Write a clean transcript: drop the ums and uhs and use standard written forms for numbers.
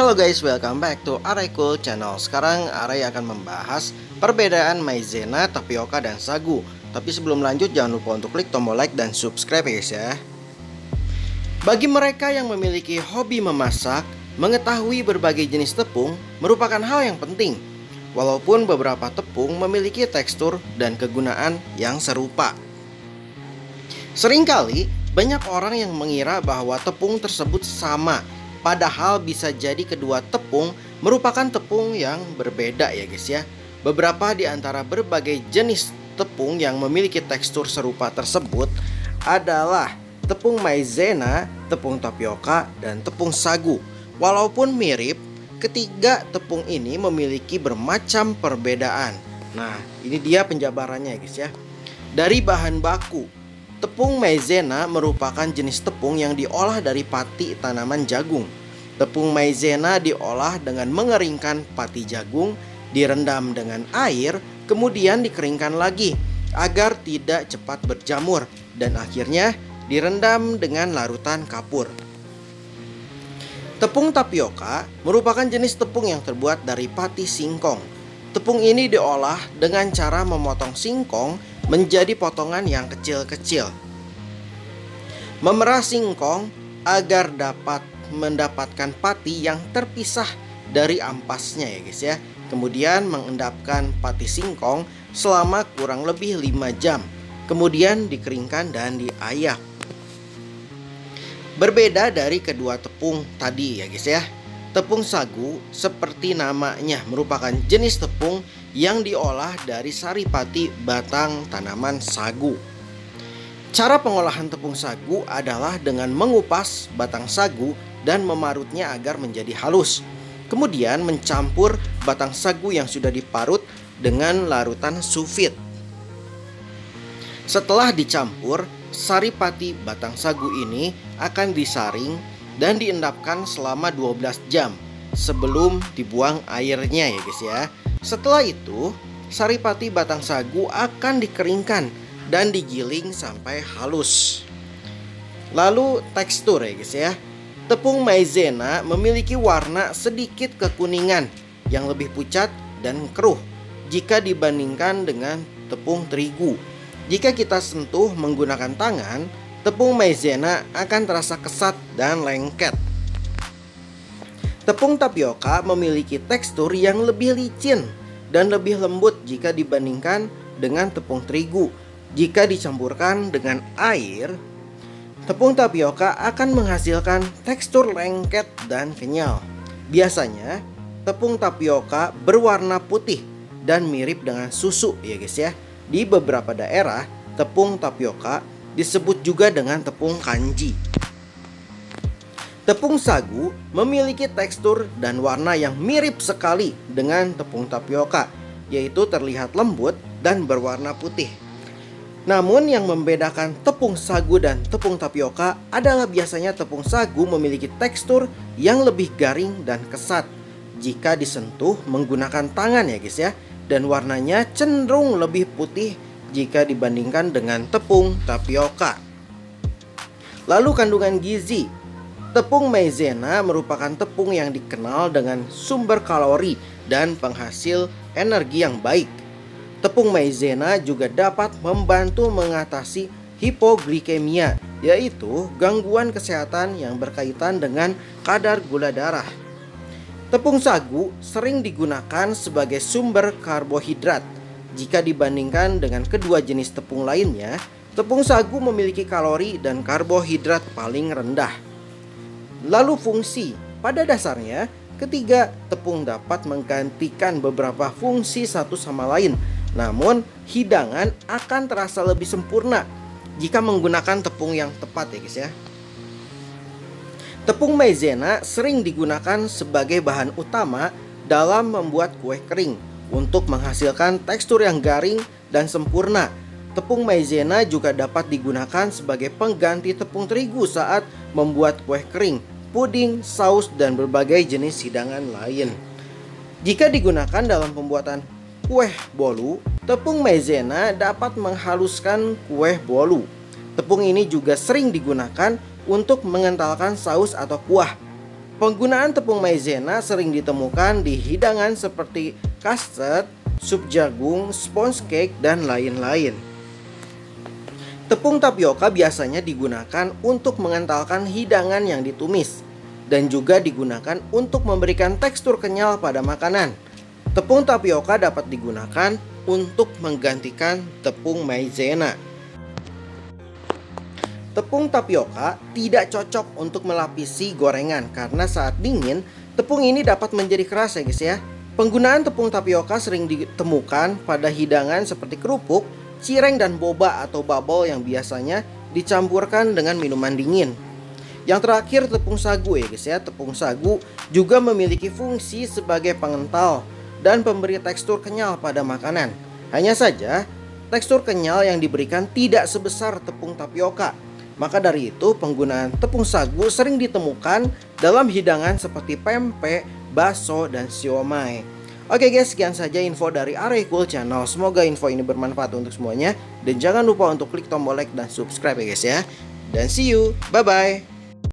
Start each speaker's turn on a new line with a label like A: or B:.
A: Halo guys, welcome back to Aray Cool Channel. Sekarang Aray akan membahas perbedaan maizena, tapioka, dan sagu. Tapi sebelum lanjut, jangan lupa untuk klik tombol like dan subscribe ya guys ya. Bagi mereka yang memiliki hobi memasak, mengetahui berbagai jenis tepung merupakan hal yang penting. Walaupun beberapa tepung memiliki tekstur dan kegunaan yang serupa. Seringkali banyak orang yang mengira bahwa tepung tersebut sama, padahal bisa jadi kedua tepung merupakan tepung yang berbeda ya guys ya. Beberapa di antara berbagai jenis tepung yang memiliki tekstur serupa tersebut adalah tepung maizena, tepung tapioka, dan tepung sagu. Walaupun mirip, ketiga tepung ini memiliki bermacam perbedaan. Nah, ini dia penjabarannya guys ya. Dari bahan baku, tepung maizena merupakan jenis tepung yang diolah dari pati tanaman jagung. Tepung maizena diolah dengan mengeringkan pati jagung, direndam dengan air, kemudian dikeringkan lagi agar tidak cepat berjamur, dan akhirnya direndam dengan larutan kapur. Tepung tapioka merupakan jenis tepung yang terbuat dari pati singkong. Tepung ini diolah dengan cara memotong singkong menjadi potongan yang kecil-kecil. Memerah singkong agar dapat mendapatkan pati yang terpisah dari ampasnya ya guys ya. Kemudian mengendapkan pati singkong selama kurang lebih 5 jam. Kemudian dikeringkan dan diayak. Berbeda dari kedua tepung tadi ya guys ya. Tepung sagu seperti namanya merupakan jenis tepung yang diolah dari saripati batang tanaman sagu. Cara pengolahan tepung sagu adalah dengan mengupas batang sagu dan memarutnya agar menjadi halus. Kemudian mencampur batang sagu yang sudah diparut dengan larutan sufit. Setelah dicampur, saripati batang sagu ini akan disaring dan diendapkan selama 12 jam sebelum dibuang airnya ya guys ya. Setelah itu, saripati batang sagu akan dikeringkan dan digiling sampai halus. Lalu tekstur ya guys ya. Tepung maizena memiliki warna sedikit kekuningan yang lebih pucat dan keruh jika dibandingkan dengan tepung terigu. Jika kita sentuh menggunakan tangan, tepung maizena akan terasa kesat dan lengket. Tepung tapioka memiliki tekstur yang lebih licin dan lebih lembut jika dibandingkan dengan tepung terigu. Jika dicampurkan dengan air, tepung tapioka akan menghasilkan tekstur lengket dan kenyal. Biasanya, tepung tapioka berwarna putih dan mirip dengan susu ya guys ya. Di beberapa daerah, tepung tapioka disebut juga dengan tepung kanji. Tepung sagu memiliki tekstur dan warna yang mirip sekali dengan tepung tapioka, yaitu terlihat lembut dan berwarna putih. Namun yang membedakan tepung sagu dan tepung tapioka adalah biasanya tepung sagu memiliki tekstur yang lebih garing dan kesat jika disentuh menggunakan tangan ya guys ya. Dan warnanya cenderung lebih putih jika dibandingkan dengan tepung tapioka. Lalu kandungan gizi. Tepung maizena merupakan tepung yang dikenal dengan sumber kalori dan penghasil energi yang baik. Tepung maizena juga dapat membantu mengatasi hipoglikemia, yaitu gangguan kesehatan yang berkaitan dengan kadar gula darah. Tepung sagu sering digunakan sebagai sumber karbohidrat. Jika dibandingkan dengan kedua jenis tepung lainnya, tepung sagu memiliki kalori dan karbohidrat paling rendah. Lalu fungsi. Pada dasarnya, ketiga tepung dapat menggantikan beberapa fungsi satu sama lain. Namun, hidangan akan terasa lebih sempurna jika menggunakan tepung yang tepat ya guys ya. Tepung maizena sering digunakan sebagai bahan utama dalam membuat kue kering untuk menghasilkan tekstur yang garing dan sempurna. Tepung maizena juga dapat digunakan sebagai pengganti tepung terigu saat membuat kue kering, puding, saus, dan berbagai jenis hidangan lain. Jika digunakan dalam pembuatan kue bolu, tepung maizena dapat menghaluskan kue bolu. Tepung ini juga sering digunakan untuk mengentalkan saus atau kuah. Penggunaan tepung maizena sering ditemukan di hidangan seperti custard, sup jagung, sponge cake, dan lain-lain. Tepung tapioka biasanya digunakan untuk mengentalkan hidangan yang ditumis dan juga digunakan untuk memberikan tekstur kenyal pada makanan. Tepung tapioka dapat digunakan untuk menggantikan tepung maizena. Tepung tapioka tidak cocok untuk melapisi gorengan karena saat dingin, tepung ini dapat menjadi keras ya guys ya. Penggunaan tepung tapioka sering ditemukan pada hidangan seperti kerupuk, cireng, dan boba atau bubble yang biasanya dicampurkan dengan minuman dingin. Yang terakhir tepung sagu ya guys ya. Tepung sagu juga memiliki fungsi sebagai pengental dan pemberi tekstur kenyal pada makanan. Hanya saja, tekstur kenyal yang diberikan tidak sebesar tepung tapioka. Maka dari itu, penggunaan tepung sagu sering ditemukan dalam hidangan seperti pempek, bakso, dan siomay. Oke guys, sekian saja info dari Arey Cool Channel. Semoga info ini bermanfaat untuk semuanya. Dan jangan lupa untuk klik tombol like dan subscribe ya guys ya. Dan see you, bye-bye.